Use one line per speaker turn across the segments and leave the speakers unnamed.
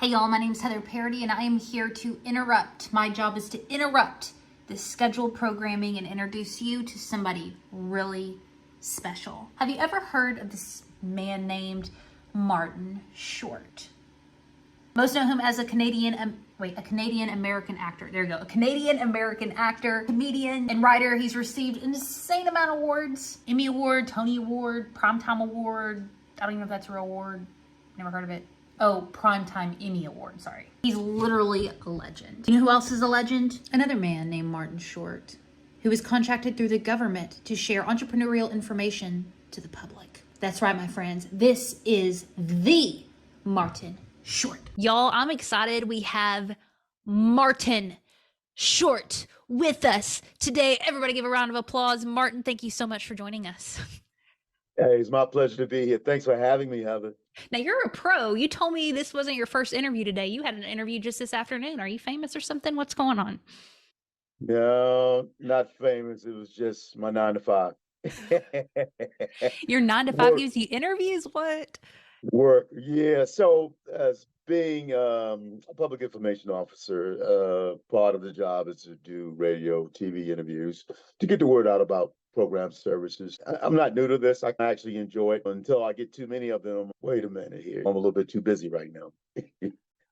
Hey y'all, my name is Heather Parody and I am here to interrupt. My job is to interrupt this scheduled programming and introduce you to somebody really special. Have you ever heard of this man named Martin Short? Most know him as a Canadian American actor. There you go. A Canadian American actor, comedian, and writer. He's received an insane amount of awards. Emmy Award, Tony Award, Primetime Award. I don't even know if that's a real award. Never heard of it. Oh, Primetime Emmy Award, sorry. He's literally a legend. You know who else is a legend? Another man named Martin Short, who was contracted through the government to share entrepreneurial information to the public. That's right, my friends. This is the Martin Short. Y'all, I'm excited. We have Martin Short with us today. Everybody give a round of applause. Martin, thank you so much for joining us.
Hey, it's my pleasure to be here. Thanks for having me, Heather.
Now, you're a pro. You told me this wasn't your first interview today. You had an interview just this afternoon. Are you famous or something? What's going on?
No, not famous. It was just my 9 to 5.
Your 9 to 5
Work,
gives you interviews? What?
work. Yeah. So, as being a public information officer, part of the job is to do radio, TV interviews to get the word out about program services. I'm not new to this. I actually enjoy it until I get too many of them. Wait a minute here. I'm a little bit too busy right now.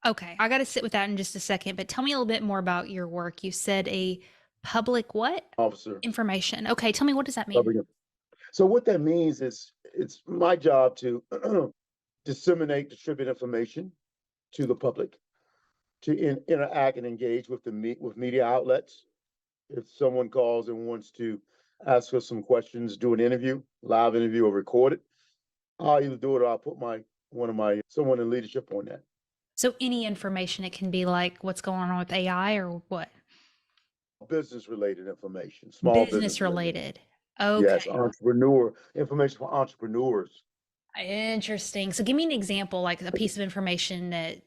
Okay, I got to sit with that in just a second, but tell me a little bit more about your work. You said a public what?
Officer.
Information. Okay, tell me, what does that mean?
Public. So what that means is it's my job to distribute information to the public, to interact and engage with with media outlets. If someone calls and wants to ask us some questions, do an interview, live interview, or record it, I'll either do it or I'll put someone in leadership on that.
So any information, it can be like what's going on with AI or what?
Business related information, small
Business related.
Yes,
Okay.
information for entrepreneurs.
Interesting. So give me an example, like a piece of information that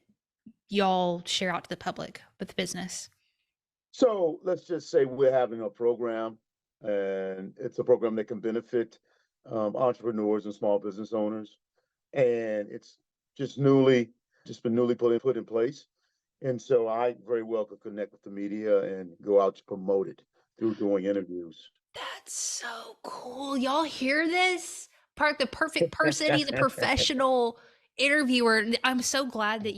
y'all share out to the public with the business.
So let's just say we're having a program, and it's a program that can benefit entrepreneurs and small business owners, and it's just been newly put in place. And so I very well could connect with the media and go out to promote it through doing interviews.
That's so cool. Y'all hear this? The perfect person. He's a professional interviewer. I'm so glad that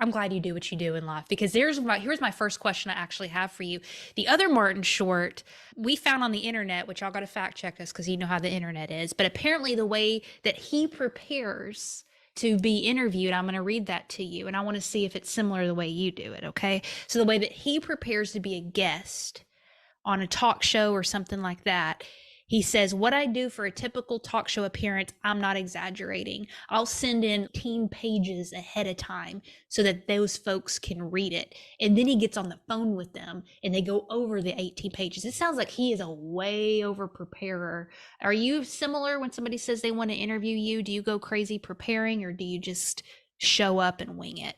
I'm glad you do what you do in life, because here's my first question I actually have for you. The other Martin Short we found on the internet, which y'all got to fact check us because you know how the internet is, but apparently the way that he prepares to be interviewed, I'm going to read that to you and I want to see if it's similar to the way you do it. Okay. So the way that he prepares to be a guest on a talk show or something like that, he says, what I do for a typical talk show appearance, I'm not exaggerating. I'll send in 18 pages ahead of time so that those folks can read it. And then he gets on the phone with them and they go over the 18 pages. It sounds like he is a way over preparer. Are you similar when somebody says they want to interview you? Do you go crazy preparing or do you just show up and wing it?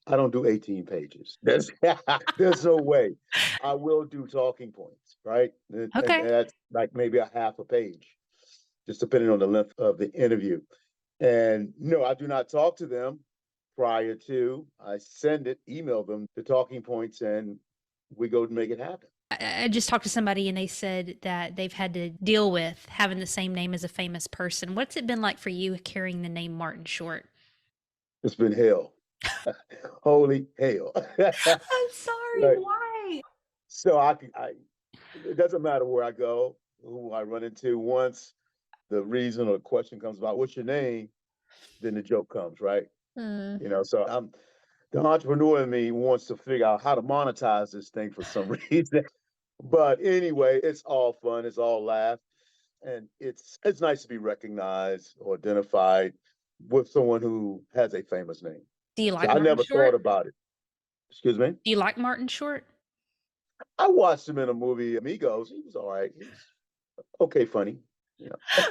I don't do 18 pages. There's no way. I will do talking points, right? And
Okay.
that's like maybe a half a page, just depending on the length of the interview. And no, I do not talk to them prior to. I email them the talking points, and we go to make it happen.
I just talked to somebody and they said that they've had to deal with having the same name as a famous person. What's it been like for you carrying the name Martin Short?
It's been hell. Holy hell.
I'm sorry,
Right.
why?
So it doesn't matter where I go, who I run into. Once the reason or question comes about what's your name, then the joke comes, right?
Mm.
So the entrepreneur in me wants to figure out how to monetize this thing for some reason. But anyway, it's all fun, it's all laugh, and it's nice to be recognized or identified with someone who has a famous name.
Do you
So
like
I
Martin
never
Short?
thought about it. Excuse me?
Do you like Martin Short?
I watched him in a movie, Amigos. He was all right. He was okay, funny.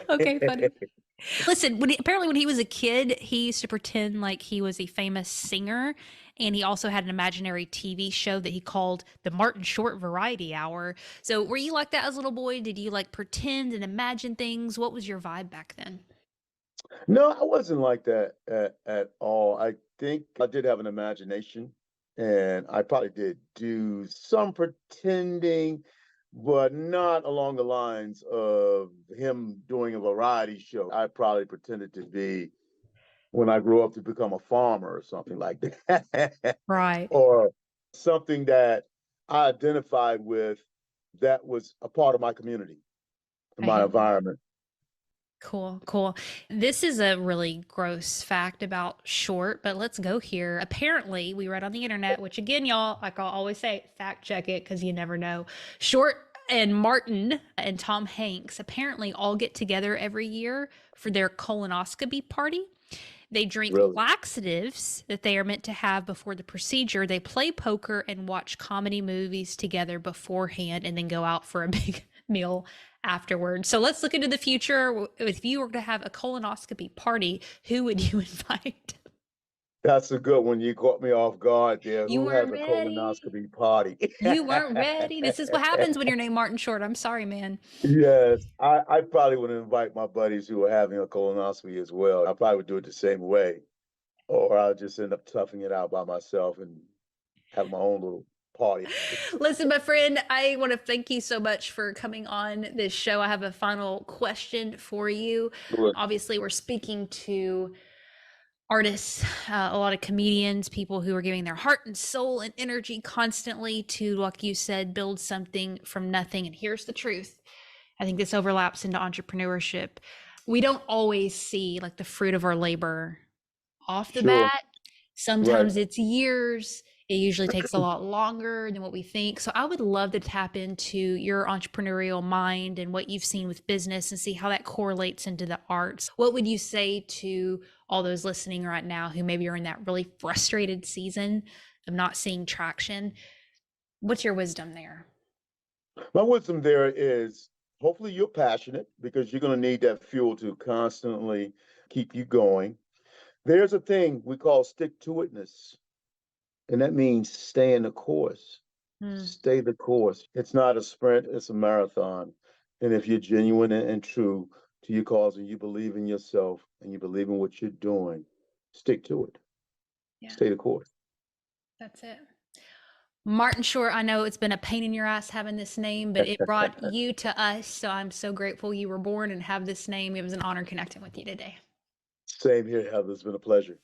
Okay, funny. Listen, apparently when he was a kid, he used to pretend like he was a famous singer, and he also had an imaginary TV show that he called the Martin Short Variety Hour. So were you like that as a little boy? Did you like pretend and imagine things? What was your vibe back then?
No, I wasn't like that at all. think I did have an imagination, and I probably did do some pretending, but not along the lines of him doing a variety show. I probably pretended to be, when I grew up, to become a farmer or something like that,
Right.
or something that I identified with that was a part of my community,
I
my
hear you.
environment.
Cool, cool. This is a really gross fact about Short, but let's go here. Apparently, we read on the internet, which again, y'all, like I always say, fact check it because you never know. Short and Martin and Tom Hanks apparently all get together every year for their colonoscopy party. They drink
Really.
laxatives that they are meant to have before the procedure. They play poker and watch comedy movies together beforehand and then go out for a big meal afterward. So let's look into the future. If you were to have a colonoscopy party, who would you invite?
That's a good one. You caught me off guard there.
You
Who has
weren't
a
ready.
colonoscopy party?
You weren't ready. This is what happens when you're named Martin Short. I'm sorry, man.
Yes, I probably would invite my buddies who are having a colonoscopy as well. I probably would do it the same way, or I'll just end up toughing it out by myself and have my own little party.
Listen, my friend, I want to thank you so much for coming on this show. I have a final question for you.
Sure.
Obviously, we're speaking to artists, a lot of comedians, people who are giving their heart and soul and energy constantly to, like you said, build something from nothing. And here's the truth. I think this overlaps into entrepreneurship. We don't always see like the fruit of our labor off the
Sure.
bat.
Right.
Sometimes it's years. It usually takes a lot longer than what we think. So I would love to tap into your entrepreneurial mind and what you've seen with business and see how that correlates into the arts. What would you say to all those listening right now who maybe are in that really frustrated season of not seeing traction? What's your wisdom there?
My wisdom there is, hopefully you're passionate, because you're going to need that fuel to constantly keep you going. There's a thing we call stick to itness, and that means stay in the course.
Hmm.
Stay the course. It's not a sprint, it's a marathon. And if you're genuine and true to your cause, and you believe in yourself and you believe in what you're doing, stick to it.
Yeah,
Stay the course.
that's it. Martin Short, I know it's been a pain in your ass having this name, but it brought you to us. So I'm so grateful you were born and have this name. It was an honor connecting with you today.
Same here, Heather. It's been a pleasure.